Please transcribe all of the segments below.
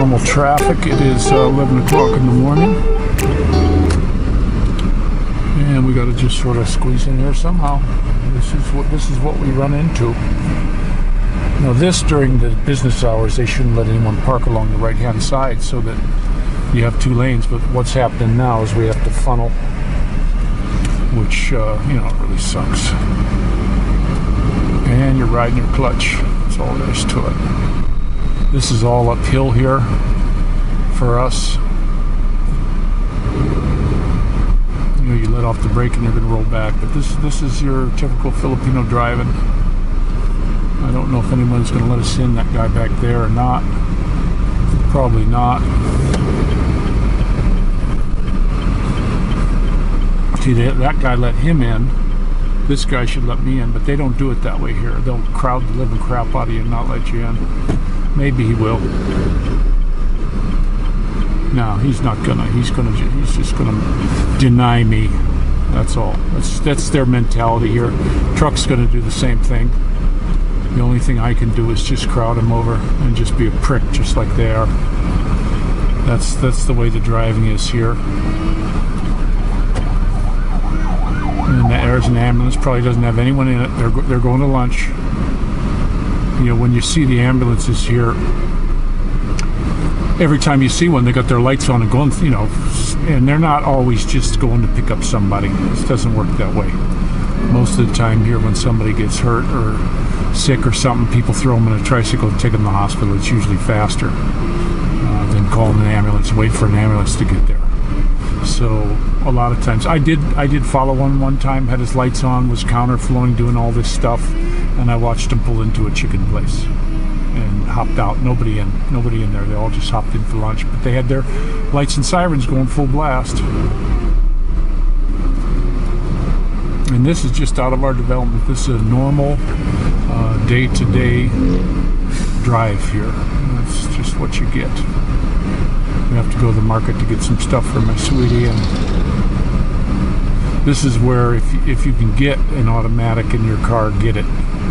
normal traffic. It is 11 o'clock in the morning, and we got to just sort of squeeze in here somehow. This is what we run into. Now, this during the business hours, they shouldn't let anyone park along the right-hand side so that you have two lanes. But what's happening now is we have to funnel, which it really sucks. And you're riding your clutch. That's all there is to it. This is all uphill here for us. You let off the brake and you're going to roll back. But this is your typical Filipino driving. I don't know if anyone's going to let us in, that guy back there, or not. Probably not. See, that guy let him in. This guy should let me in, but they don't do it that way here. They'll crowd the living crap out of you and not let you in. Maybe he will. No, he's not gonna. He's just gonna deny me. That's all. That's their mentality here. Truck's gonna do the same thing. The only thing I can do is just crowd them over and just be a prick, just like they are. That's the way the driving is here. And there's an ambulance. Probably doesn't have anyone in it. They're going to lunch. When you see the ambulances here, every time you see one, they got their lights on and going, and they're not always just going to pick up somebody. This doesn't work that way. Most of the time here, when somebody gets hurt or sick or something, people throw them in a tricycle and take them to the hospital. It's usually faster than calling an ambulance, wait for an ambulance to get there. So a lot of times, I did follow one time, had his lights on, was counterflowing, doing all this stuff, and I watched him pull into a chicken place and hopped out. Nobody in there. They all just hopped in for lunch, but they had their lights and sirens going full blast. And this is just out of our development. This is a normal day-to-day drive here. That's just what you get. We have to go to the market to get some stuff for my sweetie, and this is where if you can get an automatic in your car, get it.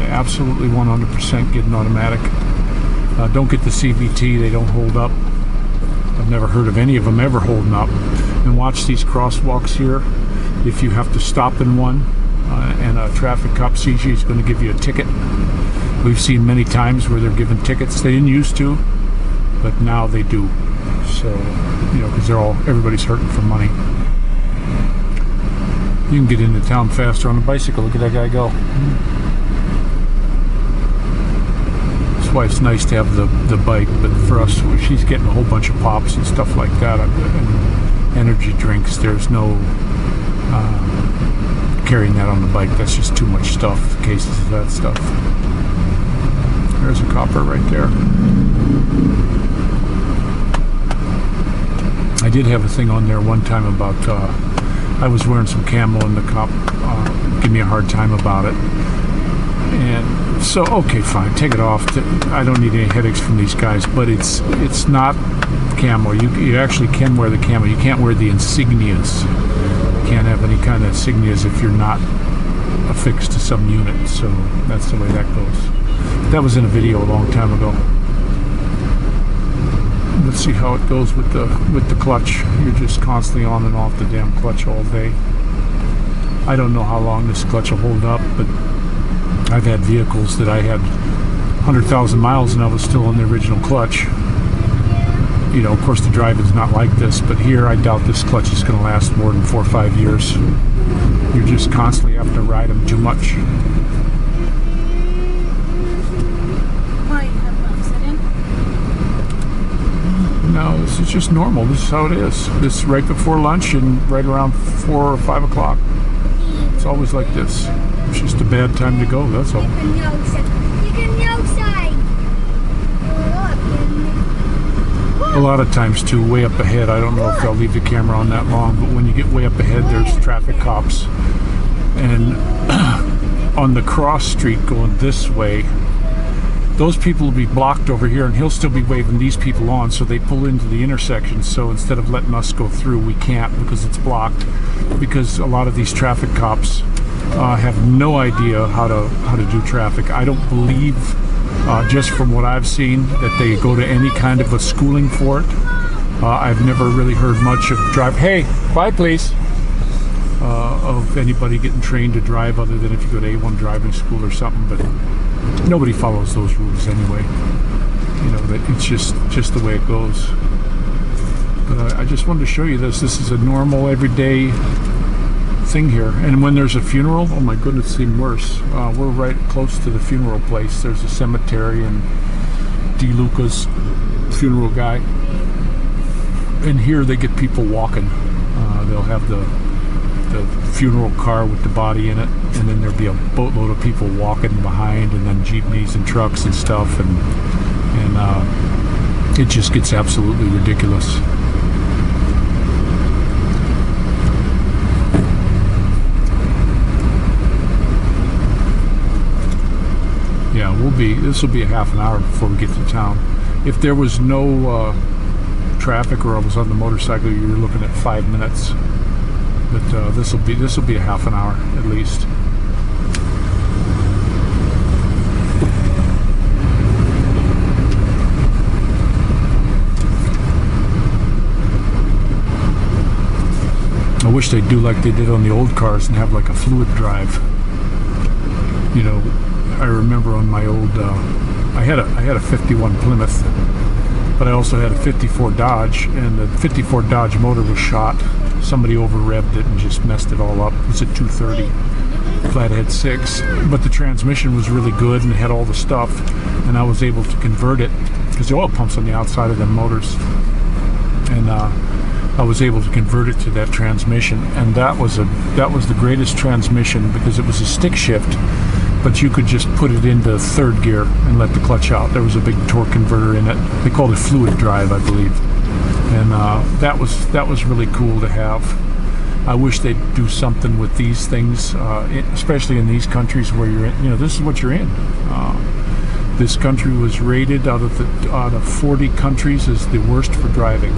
Absolutely 100% get an automatic. Don't get the CVT. They don't hold up. I've never heard of any of them ever holding up. And watch these crosswalks here. If you have to stop in one and a traffic cop sees you, he's going to give you a ticket. We've seen many times where they're given tickets. They didn't used to, but now they do. So, because everybody's hurting for money. You can get into town faster on a bicycle. Look at that guy go. That's why it's nice to have the bike, but for us, she's getting a whole bunch of pops and stuff like that, and energy drinks. There's no carrying that on the bike. That's just too much stuff, cases of that stuff. There's a copper right there. I did have a thing on there one time about I was wearing some camo and the cop gave me a hard time about it. And so, okay, fine, take it off. I don't need any headaches from these guys, but it's not camo. You actually can wear the camo. You can't wear the insignias. You can't have any kind of insignias if you're not affixed to some unit. So that's the way that goes. That was in a video a long time ago. Let's see how it goes with the clutch. You're just constantly on and off the damn clutch all day. I don't know how long this clutch will hold up, but I've had vehicles that I had 100,000 miles and I was still on the original clutch. Of course the driving's not like this, but here I doubt this clutch is going to last more than 4 or 5 years. You're just constantly having to ride them too much. No, this is just normal. This is how it is. This is right before lunch and right around 4 or 5 o'clock. It's always like this. It's just a bad time to go, that's all. A lot of times too, way up ahead, I don't know if they'll leave the camera on that long, but when you get way up ahead, there's traffic cops. And on the cross street going this way, those people will be blocked over here, and he'll still be waving these people on, so they pull into the intersection. So instead of letting us go through, we can't because it's blocked, because a lot of these traffic cops have no idea how to do traffic. I don't believe just from what I've seen, that they go to any kind of a schooling for it. I've never really heard much of Hey, quiet please. Of anybody getting trained to drive other than if you go to A1 driving school or something, but nobody follows those rules anyway. You know, that it's just the way it goes. But I just wanted to show you this. This is a normal, everyday thing here. And when there's a funeral, oh my goodness, it's even worse. We're right close to the funeral place. There's a cemetery and D. Luca's funeral guy. And here they get people walking. They'll have the funeral car with the body in it, and then there'll be a boatload of people walking behind, and then jeepneys and trucks and stuff, and it just gets absolutely ridiculous. Yeah, this will be a half an hour before we get to town. If there was no traffic or I was on the motorcycle, you're looking at 5 minutes. But this will be a half an hour at least. I wish they'd do like they did on the old cars and have like a fluid drive. You know, I remember on my old I had a 51 Plymouth, but I also had a 54 Dodge, and the 54 Dodge motor was shot. Somebody over-revved it and just messed it all up. It was a 230 flathead 6, but the transmission was really good and it had all the stuff, and I was able to convert it because the oil pump's on the outside of them motors, and I was able to convert it to that transmission, and that was the greatest transmission because it was a stick shift, but you could just put it into third gear and let the clutch out. There was a big torque converter in it. They called it fluid drive, I believe. And that was really cool to have. I wish they'd do something with these things, especially in these countries where you're in. You know, this is what you're in. This country was rated out of 40 countries as the worst for driving.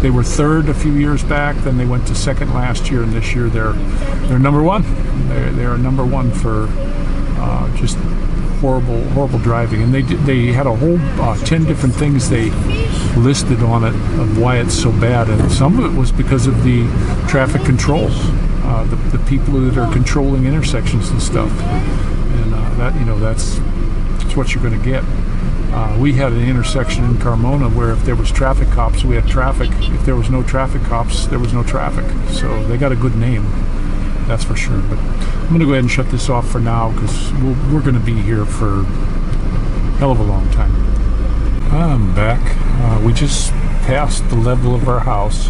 They were third a few years back, then they went to second last year, and this year they're number one. They're number one for just horrible driving. And they had a whole 10 different things they listed on it of why it's so bad, and some of it was because of the traffic control, the people that are controlling intersections and stuff, and that's what you're going to get. We had an intersection in Carmona where if there was traffic cops, we had traffic. If there was no traffic cops, there was no traffic. So they got a good name, that's for sure. But I'm going to go ahead and shut this off for now because we're going to be here for a hell of a long time. I'm back. We just passed the level of our house.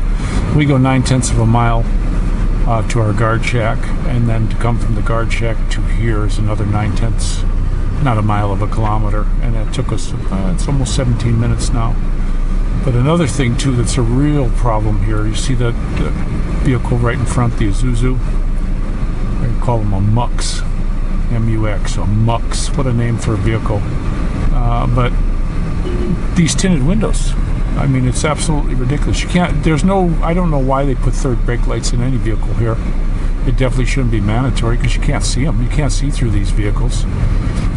We go 9/10 of a mile to our guard shack, and then to come from the guard shack to here is another 9/10, not a mile of a kilometer, and that took us, it's almost 17 minutes now. But another thing too that's a real problem here, you see that vehicle right in front, the Isuzu? I call them a MUX, M-U-X, a MUX. What a name for a vehicle. But these tinted windows, I mean, it's absolutely ridiculous. I don't know why they put third brake lights in any vehicle here. It definitely shouldn't be mandatory because you can't see them. You can't see through these vehicles.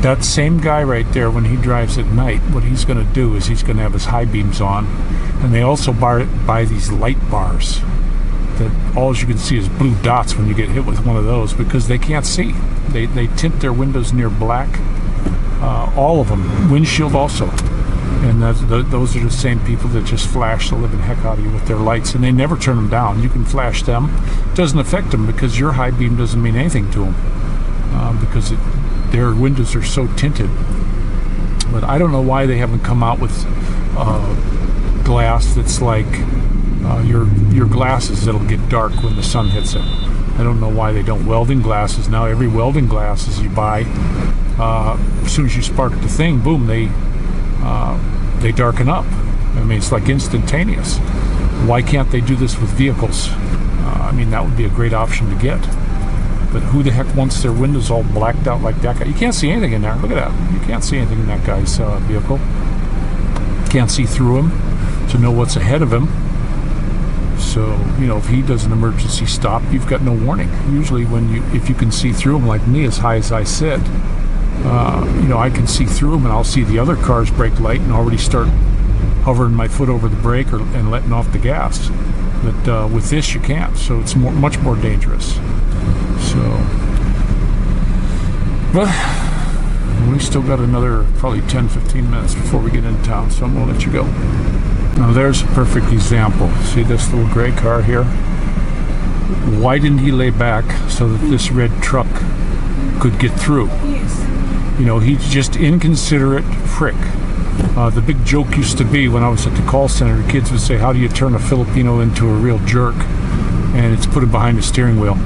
That same guy right there, when he drives at night, what he's going to do is he's going to have his high beams on, and they also buy these light bars that all you can see is blue dots when you get hit with one of those because they can't see. They tint their windows near black, all of them, windshield also. And those are the same people that just flash the living heck out of you with their lights, and they never turn them down. You can flash them. It doesn't affect them because your high beam doesn't mean anything to them because their windows are so tinted. But I don't know why they haven't come out with glass that's like your glasses that'll get dark when the sun hits it. I don't know why they don't. Welding glasses, now every welding glasses you buy, as soon as you spark the thing, boom, they darken up. I mean, it's like instantaneous. Why can't they do this with vehicles? I mean, that would be a great option to get. But who the heck wants their windows all blacked out like that guy? You can't see anything in there. Look at that. You can't see anything in that guy's vehicle. Can't see through him to know what's ahead of him. So, you know, if he does an emergency stop, you've got no warning. Usually if you can see through him like me as high as I sit, you know, I can see through them, and I'll see the other car's brake light and already start hovering my foot over the brake and letting off the gas. But with this, you can't. So it's much more dangerous. So, but we still got another probably 10-15 minutes before we get into town. So I'm gonna let you go. Now there's a perfect example. See this little gray car here? Why didn't he lay back so that this red truck could get through? You know, he's just inconsiderate prick. The big joke used to be when I was at the call center, the kids would say, how do you turn a Filipino into a real jerk? And it's put him behind the steering wheel.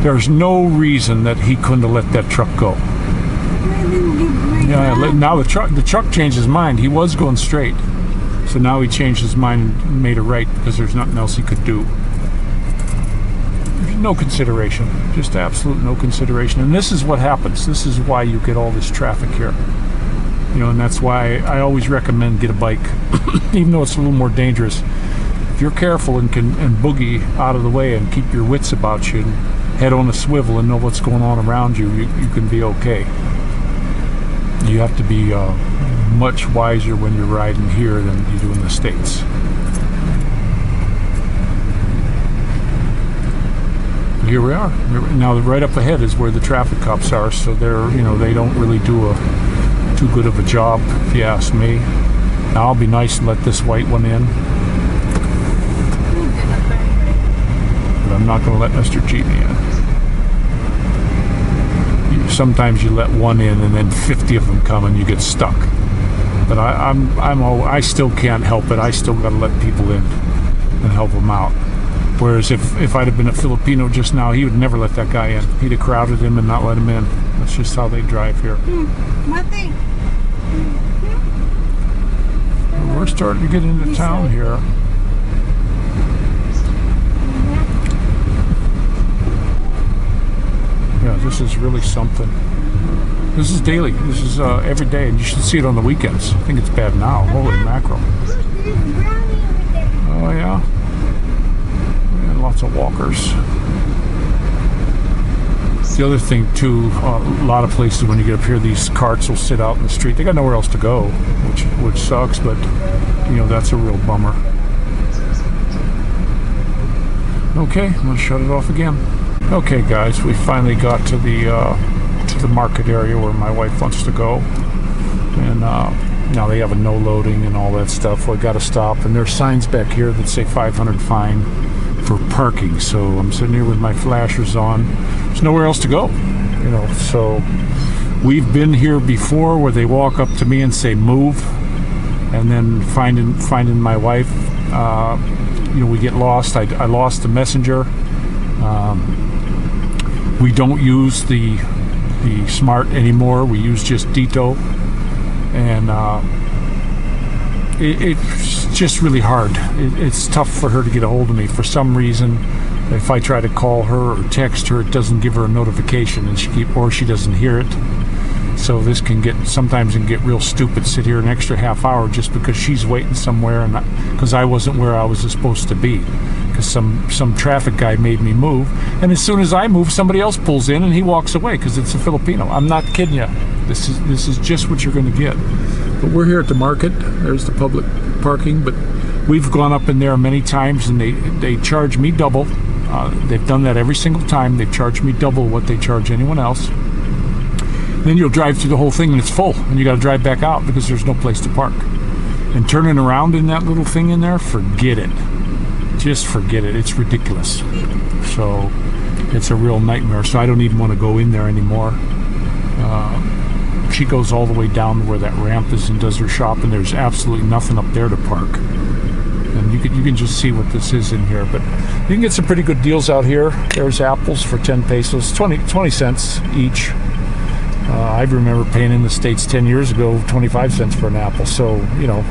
There's no reason that he couldn't have let that truck go. Yeah, now the truck changed his mind. He was going straight. So now he changed his mind and made it right because there's nothing else he could do. There's no consideration. Just absolute no consideration. And this is what happens. This is why you get all this traffic here. You know, and that's why I always recommend get a bike, even though it's a little more dangerous. If you're careful and can boogie out of the way and keep your wits about you and head on a swivel and know what's going on around you, you can be okay. You have to be much wiser when you're riding here than you do in the States. Here we are. Now right up ahead is where the traffic cops are, so they're, you know, they don't really do too good of a job, if you ask me. Now I'll be nice and let this white one in. But I'm not going to let Mr. Jeepney in. Sometimes you let one in and then 50 of them come and you get stuck. But I still can't help it. I still got to let people in and help them out. Whereas if I'd have been a Filipino just now, he would never let that guy in. He'd have crowded him and not let him in. That's just how they drive here. Nothing. We're starting to get into town here. Yeah, this is really something. This is daily. This is every day, and you should see it on the weekends. I think it's bad now. Holy mackerel. Oh, yeah. And lots of walkers. The other thing, too, a lot of places when you get up here, these carts will sit out in the street. They got nowhere else to go, which sucks, but, you know, that's a real bummer. Okay, I'm going to shut it off again. Okay, guys, we finally got to the market area where my wife wants to go, and now they have a no loading and all that stuff. Well, I got to stop, and there's signs back here that say 500 fine for parking. So I'm sitting here with my flashers on. There's nowhere else to go, you know. So we've been here before where they walk up to me and say move, and then finding my wife. You know, we get lost. I lost the messenger. We don't use the Smart anymore. We use just Dito, and it's just really hard. It's tough for her to get a hold of me for some reason. If I try to call her or text her, it doesn't give her a notification, and she doesn't hear it. So this sometimes can get real stupid. Sit here an extra half hour just because she's waiting somewhere, and because I wasn't where I was supposed to be. Because some traffic guy made me move, and as soon as I move, somebody else pulls in and he walks away because it's a Filipino. I'm not kidding you. This is just what you're going to get. But we're here at the market. There's the public parking, but we've gone up in there many times, and they charge me double. They've done that every single time. They've charged me double what they charge anyone else. Then you'll drive through the whole thing and it's full, and you got to drive back out because there's no place to park. And turning around in that little thing in there, forget it. Just forget it. It's ridiculous. So it's a real nightmare. So I don't even want to go in there anymore. She goes all the way down to where that ramp is and does her shop, and there's absolutely nothing up there to park. And you can just see what this is in here. But you can get some pretty good deals out here. There's apples for 10 pesos, 20 cents each. I remember paying in the States 10 years ago 25 cents for an apple. So, you know,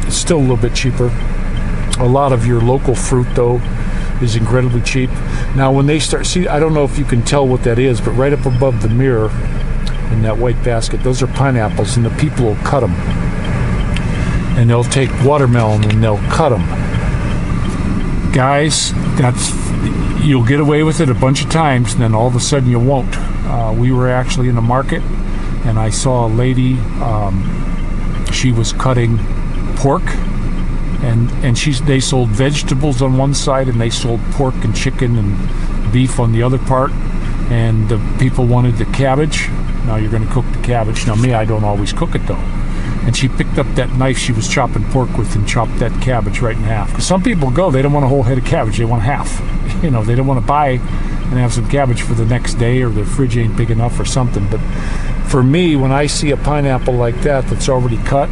it's still a little bit cheaper. A lot of your local fruit, though, is incredibly cheap. Now, when they start, see, I don't know if you can tell what that is, but right up above the mirror in that white basket, those are pineapples, and the people will cut them. And they'll take watermelon and they'll cut them. Guys, you'll get away with it a bunch of times, and then all of a sudden you won't. We were actually in the market, and I saw a lady. She was cutting pork, and they sold vegetables on one side, and they sold pork and chicken and beef on the other part. And the people wanted the cabbage. Now you're going to cook the cabbage. Now me, I don't always cook it though. And she picked up that knife she was chopping pork with and chopped that cabbage right in half. Because some people they don't want a whole head of cabbage, they want half. They don't want to buy and have some cabbage for the next day, or their fridge ain't big enough or something. But for me, when I see a pineapple like that that's already cut,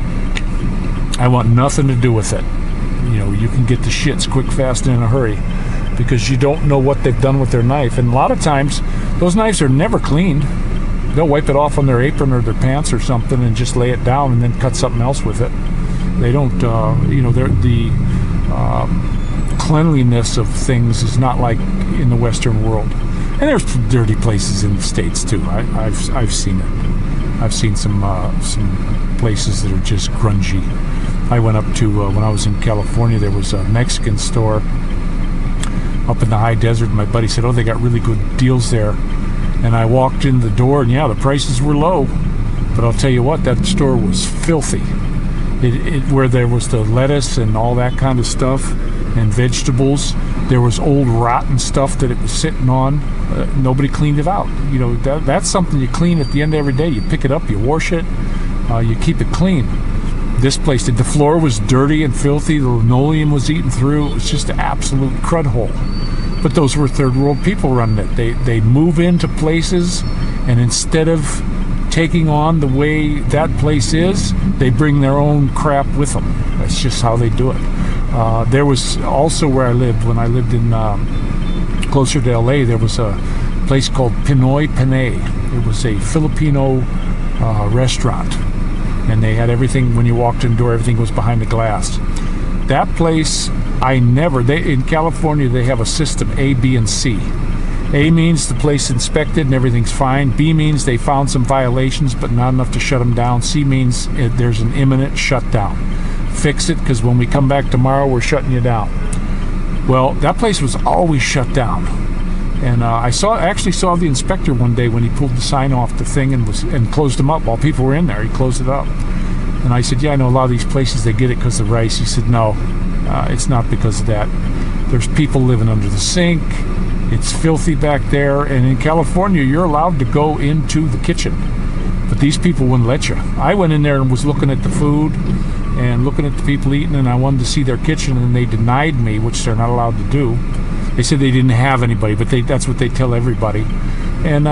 I want nothing to do with it. You can get the shits quick, fast, and in a hurry, because you don't know what they've done with their knife. And a lot of times, those knives are never cleaned. They'll wipe it off on their apron or their pants or something and just lay it down and then cut something else with it. They don't, the cleanliness of things is not like in the Western world. And there's dirty places in the States too. I've seen it. I've seen some places that are just grungy. I went up to, when I was in California, there was a Mexican store up in the high desert. My buddy said, they got really good deals there. And I walked in the door, and the prices were low. But I'll tell you what, that store was filthy. Where there was the lettuce and all that kind of stuff, and vegetables, there was old rotten stuff that it was sitting on. Nobody cleaned it out. That's something you clean at the end of every day. You pick it up, you wash it, you keep it clean. This place, the floor was dirty and filthy. The linoleum was eaten through. It was just an absolute crud hole. But those were third world people running it. They move into places, and instead of taking on the way that place is, they bring their own crap with them. That's just how they do it. There was also where I lived, when I lived in closer to LA, there was a place called Pinoy Panay. It was a Filipino restaurant, and they had everything. When you walked in the door, everything was behind the glass. That place, in California, they have a system A, B, and C. A means the place inspected and everything's fine. B means they found some violations but not enough to shut them down. C means there's an imminent shutdown. Fix it, because when we come back tomorrow, we're shutting you down. Well, that place was always shut down. And I actually saw the inspector one day when he pulled the sign off the thing and closed them up while people were in there. He closed it up. And I said, I know a lot of these places, they get it because of rice. He said, no, it's not because of that. There's people living under the sink. It's filthy back there. And in California, you're allowed to go into the kitchen. But these people wouldn't let you. I went in there and was looking at the food and looking at the people eating, and I wanted to see their kitchen, and they denied me, which they're not allowed to do. They said they didn't have anybody, but that's what they tell everybody. And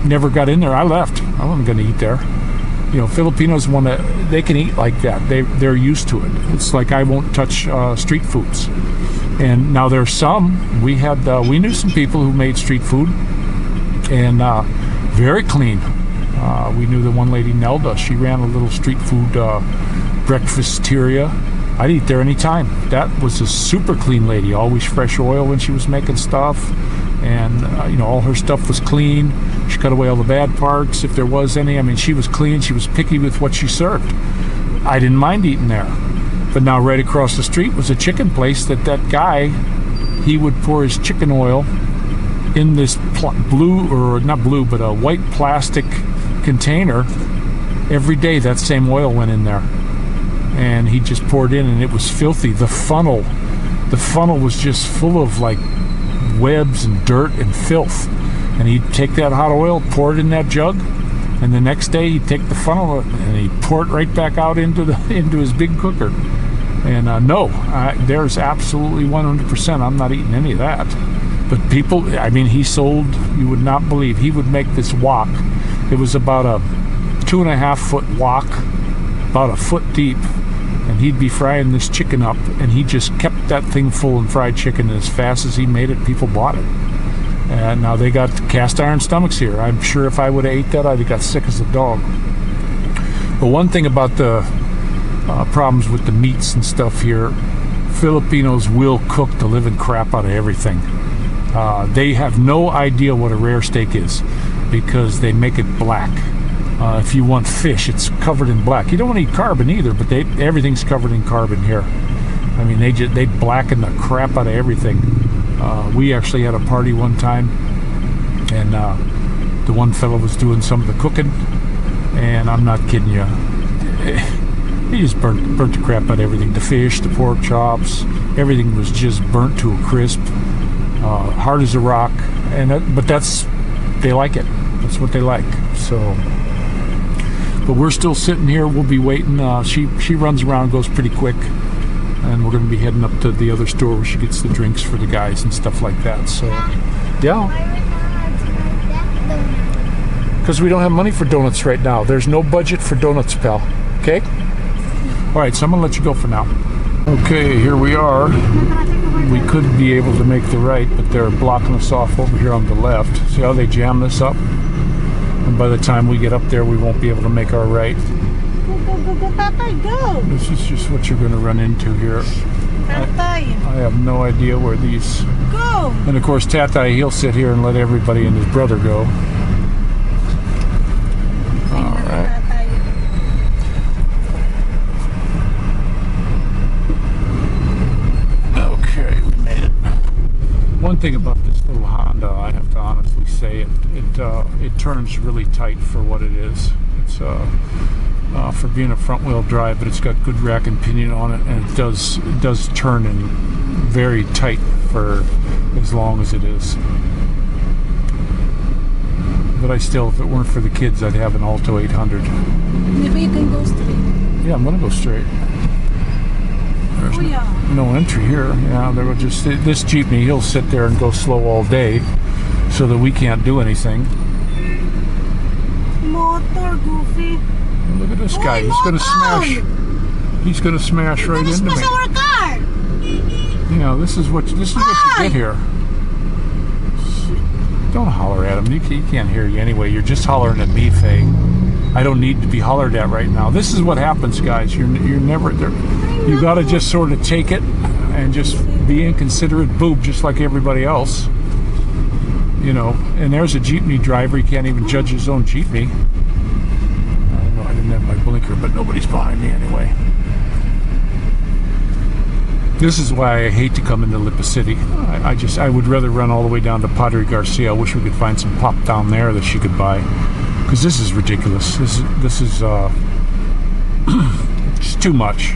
never got in there. I left. I wasn't going to eat there. Filipinos they can eat like that. They're used to it. It's like I won't touch street foods. And now there's some. We knew some people who made street food, and very clean. We knew the one lady, Nelda. She ran a little street food breakfasteria. I'd eat there anytime. That was a super clean lady. Always fresh oil when she was making stuff. And, all her stuff was clean. She cut away all the bad parts, if there was any. I mean, she was clean. She was picky with what she served. I didn't mind eating there. But now right across the street was a chicken place that guy, he would pour his chicken oil in this a white plastic container. Every day that same oil went in there. And he just poured in, and it was filthy. The funnel was just full of like webs and dirt and filth. And he'd take that hot oil, pour it in that jug, and the next day he'd take the funnel and he'd pour it right back out into his big cooker. And there's absolutely 100%. I'm not eating any of that. But people, he sold, you would not believe, he would make this wok. It was about a 2.5 foot wok, about a foot deep. And he'd be frying this chicken up, and he just kept that thing full of fried chicken. And as fast as he made it, people bought it. And now they got cast iron stomachs here. I'm sure if I would have ate that, I'd have got sick as a dog. But one thing about the problems with the meats and stuff here, Filipinos will cook the living crap out of everything. They have no idea what a rare steak is, because they make it black. If you want fish, it's covered in black. You don't want to eat carbon either, but everything's covered in carbon here. They blacken the crap out of everything. We actually had a party one time, and the one fellow was doing some of the cooking, and I'm not kidding you. He just burnt the crap out of everything. The fish, the pork chops, everything was just burnt to a crisp, hard as a rock. But they like it. That's what they like. So, but we're still sitting here. We'll be waiting. She runs around, goes pretty quick, and we're going to be heading up to the other store where she gets the drinks for the guys and stuff like that. So, yeah. Because we don't have money for donuts right now. There's no budget for donuts, pal. Okay? All right, so I'm going to let you go for now. Okay, here we are. We could be able to make the right, but they're blocking us off over here on the left. See how they jam this up? And by the time we get up there, we won't be able to make our right. Go, Papa, go! This is just what you're going to run into here. I have no idea where these... Go! And of course, Tatai, he'll sit here and let everybody and his brother go. One thing about this little Honda, I have to honestly say, it turns really tight for what it is. It's for being a front-wheel drive, but it's got good rack and pinion on it, and it does turn in very tight for as long as it is. But I still, if it weren't for the kids, I'd have an Alto 800. Maybe you can go straight. Yeah, I'm gonna go straight. There's no entry here. Yeah, there will just this jeepney. He'll sit there and go slow all day, so that we can't do anything. Motor, Goofy. Look at this guy. He's gonna smash. He's gonna smash right into me. Our car. You know, this is what you get here. Don't holler at him. He can't hear you anyway. You're just hollering at me, Faye. I don't need to be hollered at right now. This is what happens, guys. You're never there. You got to just sort of take it and just be inconsiderate boob, just like everybody else. You know. And there's a jeepney driver. He can't even judge his own jeepney. I know I didn't have my blinker, but nobody's behind me anyway. This is why I hate to come into Lipa City. I would rather run all the way down to Padre Garcia. I wish we could find some pop down there that she could buy. Because this is ridiculous. This is just too much.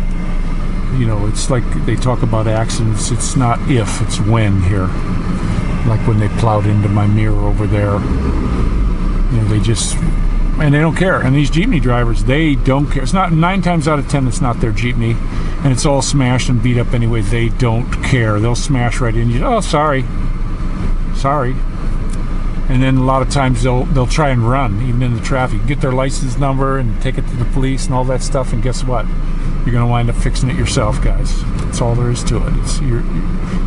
You know, it's like they talk about accidents. It's not if, it's when here. Like when they plowed into my mirror over there. You know, they just, and they don't care. And these jeepney drivers, they don't care. It's not, 9 times out of 10, it's not their jeepney. And it's all smashed and beat up anyway. They don't care. They'll smash right in. Oh, sorry. Sorry. And then a lot of times they'll try and run, even in the traffic, get their license number and take it to the police and all that stuff. And guess what? You're going to wind up fixing it yourself, guys. That's all there is to it. You're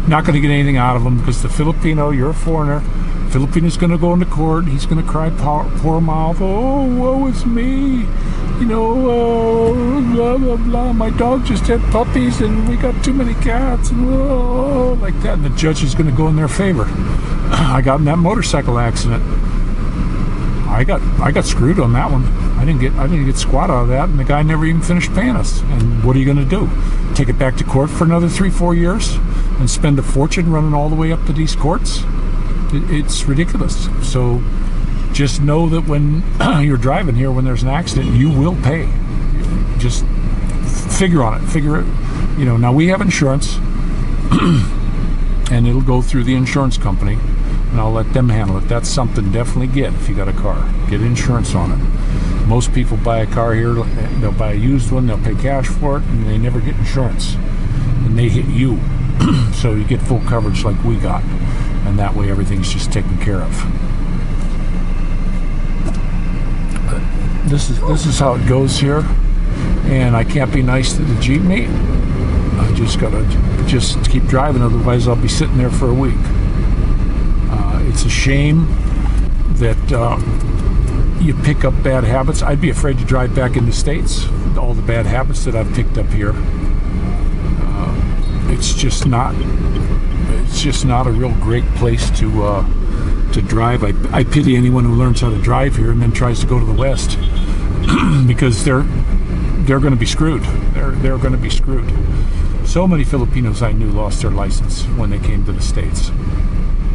not going to get anything out of them because the Filipino, you're a foreigner. Filipino's going to go into court. He's going to cry poor mouth. Oh, woe is me. You know, blah, blah, blah. My dog just had puppies and we got too many cats. And like that. And the judge is going to go in their favor. I got in that motorcycle accident. I got screwed on that one. I didn't get squat out of that, and the guy never even finished paying us. And what are you going to do? Take it back to court for another 3-4 years and spend a fortune running all the way up to these courts? It's ridiculous. So just know that when you're driving here, when there's an accident, you will pay. Just figure on it. Figure it. You know. Now we have insurance, and it'll go through the insurance company. And I'll let them handle it. That's something definitely get if you got a car. Get insurance on it. Most people buy a car here, they'll buy a used one, they'll pay cash for it, and they never get insurance. And they hit you. So you get full coverage like we got. And that way everything's just taken care of. But this is how it goes here. And I can't be nice to the jeepney. I just gotta keep driving, otherwise I'll be sitting there for a week. It's a shame that you pick up bad habits. I'd be afraid to drive back in the States. All the bad habits that I've picked up here. It's just not a real great place to drive. I pity anyone who learns how to drive here and then tries to go to the West because they're going to be screwed. They're going to be screwed. So many Filipinos I knew lost their license when they came to the States.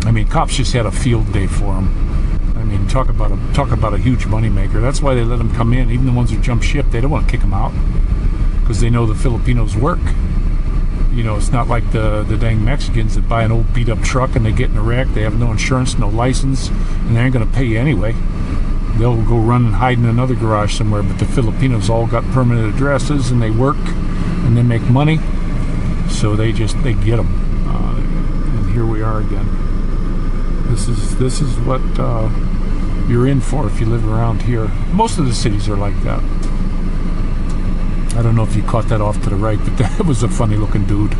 I mean, cops just had a field day for them. I mean, talk about a huge moneymaker. That's why they let them come in. Even the ones who jump ship, they don't want to kick them out because they know the Filipinos work. You know, it's not like the dang Mexicans that buy an old beat-up truck and they get in a wreck. They have no insurance, no license, and they ain't going to pay you anyway. They'll go run and hide in another garage somewhere. But the Filipinos all got permanent addresses and they work and they make money, so they get them. And here we are again. This is what you're in for if you live around here. Most of the cities are like that. I don't know if you caught that off to the right, but that was a funny looking dude.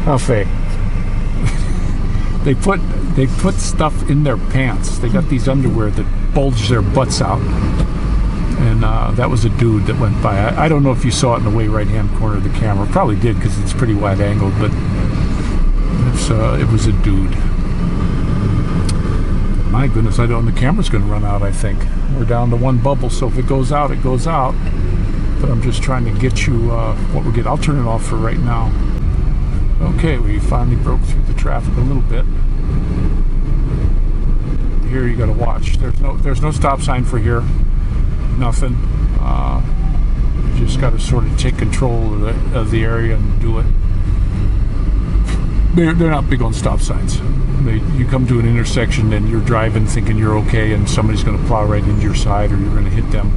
How fake. They put stuff in their pants. They got these underwear that bulge their butts out. And that was a dude that went by. I don't know if you saw it in the way right hand corner of the camera. Probably did because it's pretty wide angled, but it was a dude. My goodness, I don't. The camera's going to run out, I think. We're down to one bubble, so if it goes out, it goes out. But I'm just trying to get you what we're getting. I'll turn it off for right now. Okay, we finally broke through the traffic a little bit. Here you got to watch. There's no stop sign for here. Nothing. You just got to sort of take control of the area and do it. They're not big on stop signs. You come to an intersection and you're driving thinking you're okay, and somebody's going to plow right into your side, or you're going to hit them.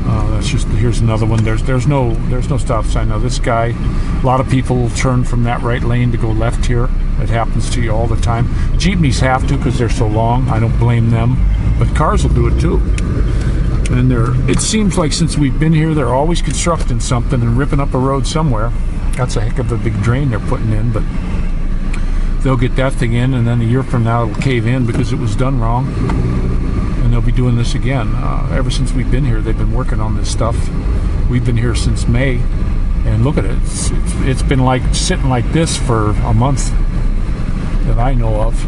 That's just, here's another one. There's no stop sign. Now this guy, a lot of people turn from that right lane to go left here. It happens to you all the time. Jeepneys have to because they're so long. I don't blame them, but cars will do it too. And it seems like since we've been here, they're always constructing something and ripping up a road somewhere. That's a heck of a big drain they're putting in, but they'll get that thing in, and then a year from now it'll cave in because it was done wrong, and they'll be doing this again. Ever since we've been here, they've been working on this stuff. We've been here since May, and look at it. It's been like sitting like this for a month that I know of,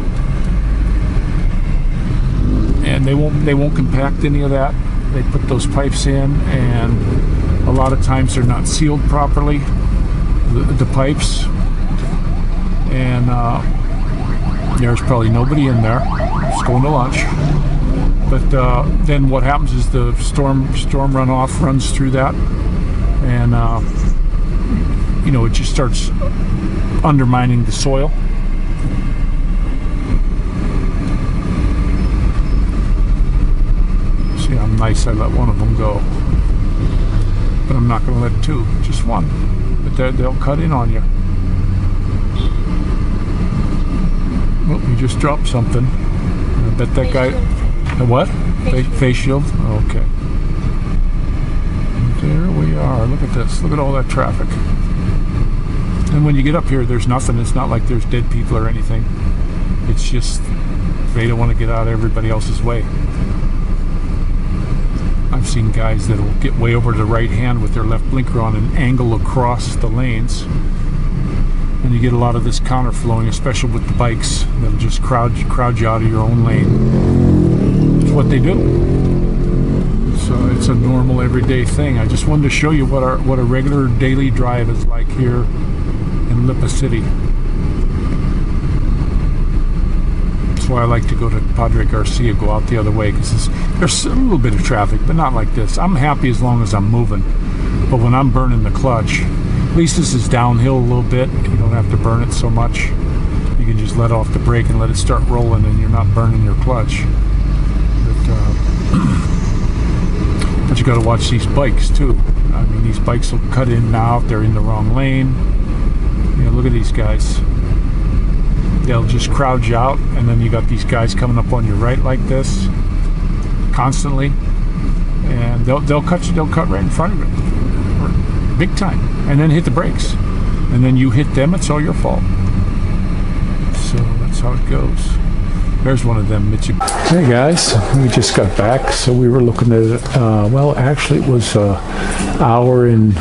and they won't compact any of that. They put those pipes in, and a lot of times they're not sealed properly, the pipes. And there's probably nobody in there. It's going to lunch. But then what happens is the storm runoff runs through that, and it just starts undermining the soil. See, I'm nice. I let one of them go, but I'm not going to let two. Just one. But they'll cut in on you. Oh, you just dropped something. I bet that guy... What? Face shield? Okay. There we are. Look at this. Look at all that traffic. And when you get up here, there's nothing. It's not like there's dead people or anything. It's just they don't want to get out of everybody else's way. I've seen guys that will get way over to the right hand with their left blinker on and angle across the lanes. And you get a lot of this counterflowing, especially with the bikes. They'll just crowd you out of your own lane. It's what they do. So it's a normal, everyday thing. I just wanted to show you what a regular daily drive is like here in Lipa City. That's why I like to go to Padre Garcia, go out the other way, because there's a little bit of traffic, but not like this. I'm happy as long as I'm moving. But when I'm burning the clutch, at least this is downhill a little bit. You don't have to burn it so much. You can just let off the brake and let it start rolling, and you're not burning your clutch. But you got to watch these bikes too. I mean, these bikes will cut in now if they're in the wrong lane. Look at these guys. They'll just crowd you out, and then you got these guys coming up on your right like this constantly, and they'll cut right in front of it, big time, and then hit the brakes, and then you hit them. It's all your fault. So that's how it goes. There's one of them, Mitsubishi. Hey guys, we just got back, so we were looking at it. Well, actually, it was an hour and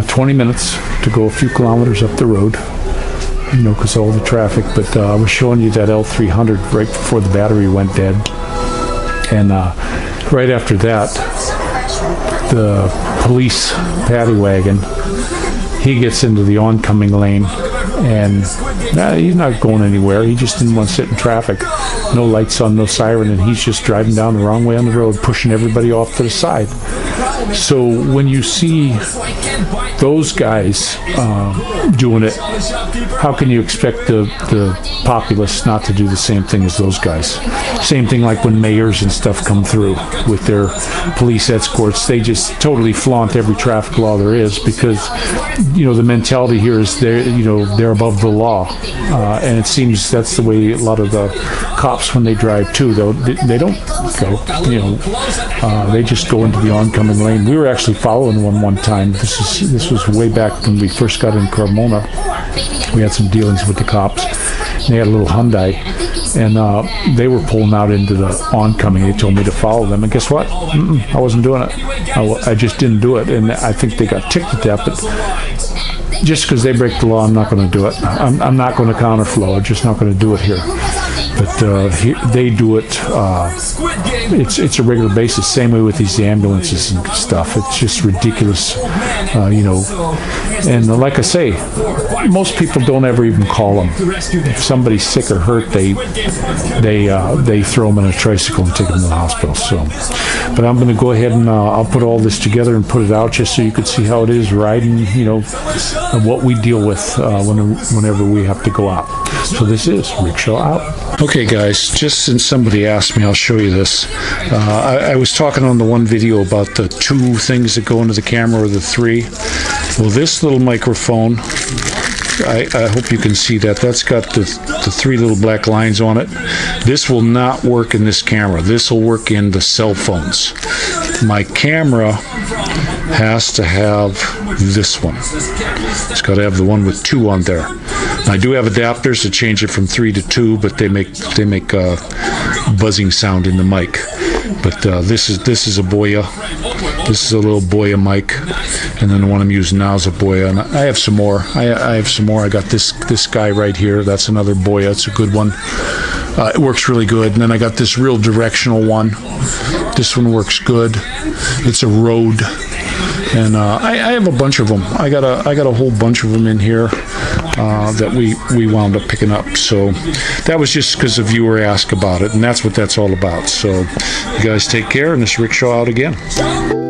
20 minutes to go a few kilometers up the road, because of all the traffic. But I was showing you that L300 right before the battery went dead, and right after that, the police paddy wagon. He gets into the oncoming lane, and he's not going anywhere. He just didn't want to sit in traffic. No lights on, no siren, and he's just driving down the wrong way on the road, pushing everybody off to the side. So when you see those guys doing it, how can you expect the populace not to do the same thing as those guys? Same thing like when mayors and stuff come through with their police escorts. They just totally flaunt every traffic law there is because, you know, the mentality here is they're above the law. And it seems that's the way a lot of the cops, when they drive too, they don't go, you know, they just go into the oncoming lane. We were actually following one time. This was way back when we first got in Carmona. We had some dealings with the cops. They had a little Hyundai, and they were pulling out into the oncoming. They told me to follow them, and guess what? I wasn't doing it. I just didn't do it, and I think they got ticked at that. But just because they break the law, I'm not going to do it. I'm not going to counterflow. I'm just not going to do it here. But they do it. It's a regular basis. Same way with these ambulances and stuff. It's just ridiculous, you know. And like I say, most people don't ever even call them. If somebody's sick or hurt, they throw them in a tricycle and take them to the hospital. So, but I'm going to go ahead and I'll put all this together and put it out just so you could see how it is riding. You know, what we deal with whenever we have to go out. So this is Rickshaw Out. Okay guys, just since somebody asked me, I'll show you this. I was talking on the one video about the 2 things that go into the camera, or the 3. Well, this little microphone, I hope you can see that. That's got the 3 little black lines on it. This will not work in this camera. This will work in the cell phones. My camera has to have this one. It's got to have the one with 2 on there. I do have adapters to change it from 3 to 2, but they make a buzzing sound in the mic. But this is a Boya. This is a little Boya mic, and then the one I'm using now is a Boya. And I have some more. I have some more. I got this guy right here. That's another Boya. It's a good one. It works really good. And then I got this real directional one. This one works good. It's a Rode. And I have a bunch of them. I got a whole bunch of them in here that we wound up picking up. So that was just because a viewer asked about it, and that's what that's all about. So you guys take care, and this is Rickshaw out again.